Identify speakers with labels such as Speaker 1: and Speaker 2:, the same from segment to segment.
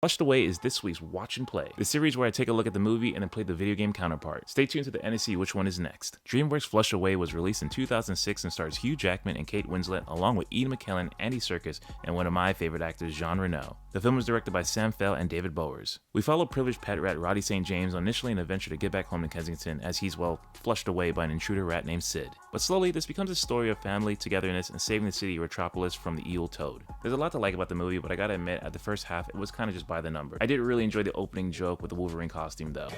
Speaker 1: Flushed Away is this week's Watch and Play, the series where I take a look at the movie and then play the video game counterpart. Stay tuned to the end to see which one is next. DreamWorks' Flushed Away was released in 2006 and stars Hugh Jackman and Kate Winslet, along with Ian McKellen, Andy Serkis, and one of my favorite actors, Jean Reno. The film was directed by Sam Fell and David Bowers. We follow privileged pet rat Roddy St. James on initially an adventure to get back home to Kensington as he's, well, flushed away by an intruder rat named Sid. But slowly, this becomes a story of family, togetherness, and saving the city Retropolis from the evil Toad. There's a lot to like about the movie, but I gotta admit, at the first half, it was kinda just by the number. I did really enjoy the opening joke with the Wolverine costume though.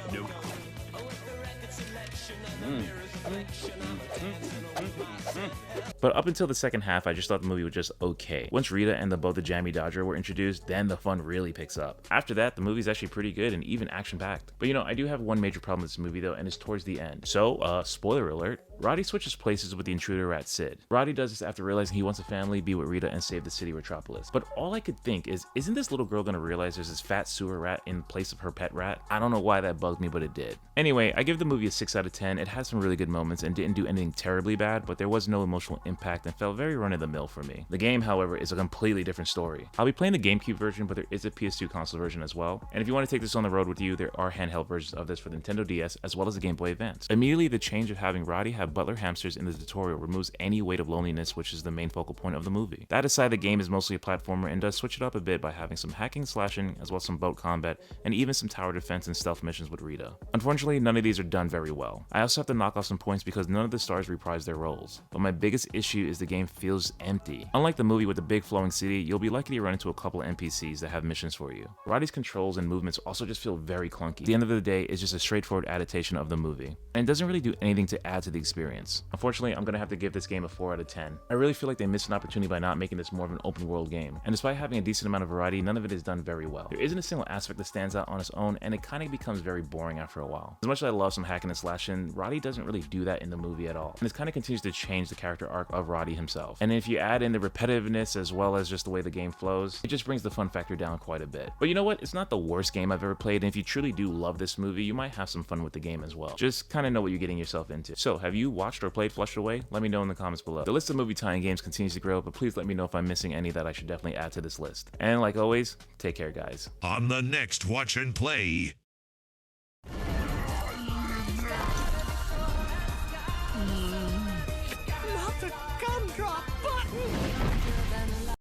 Speaker 1: But up until the second half, I just thought the movie was just okay. Once Rita and the Jammy Dodger were introduced, then the fun really picks up. After that, the movie's actually pretty good and even action-packed. But I do have one major problem with this movie though, and it's towards the end. So, spoiler alert, Roddy switches places with the intruder rat Sid. Roddy does this after realizing he wants a family, be with Rita, and save the city Retropolis. But all I could think is, isn't this little girl gonna realize there's this fat sewer rat in place of her pet rat? I don't know why that bugged me, but it did. Anyway, I give the movie a 6 out of 10. It has some really good moments and didn't do anything terribly bad, but there was no emotional impact and felt very run-of-the-mill for me. The game, however, is a completely different story. I'll be playing the GameCube version, but there is a PS2 console version as well. And if you want to take this on the road with you, there are handheld versions of this for the Nintendo DS as well as the Game Boy Advance. Immediately, the change of having Roddy have butler hamsters in the tutorial removes any weight of loneliness, which is the main focal point of the movie. That aside, the game is mostly a platformer and does switch it up a bit by having some hacking, slashing, as well as some boat combat, and even some tower defense and stealth missions with Rita. Unfortunately, none of these are done very well. I also have to knock off some points because none of the stars reprise their roles. But my biggest issue is the game feels empty. Unlike the movie with the big flowing city, you'll be likely to run into a couple NPCs that have missions for you. Roddy's controls and movements also just feel very clunky. At the end of the day, it's just a straightforward adaptation of the movie, and it doesn't really do anything to add to the experience. Unfortunately, I'm gonna have to give this game a 4 out of 10. I really feel like they missed an opportunity by not making this more of an open world game, and despite having a decent amount of variety, none of it is done very well. There isn't a single aspect that stands out on its own, and it kinda becomes very boring after a while. As much as I love some hacking and slashing, Roddy doesn't really do that in the movie at all, and this kinda continues to change the character arc of Roddy himself. And if you add in the repetitiveness as well as just the way the game flows, it just brings the fun factor down quite a bit. But you know what? It's not the worst game I've ever played, and if you truly do love this movie, you might have some fun with the game as well. Just kinda know what you're getting yourself into. So, have you watched or played Flushed Away? Let me know in the comments below. The list of movie tie-in games continues to grow, but please let me know if I'm missing any that I should definitely add to this list. And like always, take care guys.
Speaker 2: On the next Watch and Play.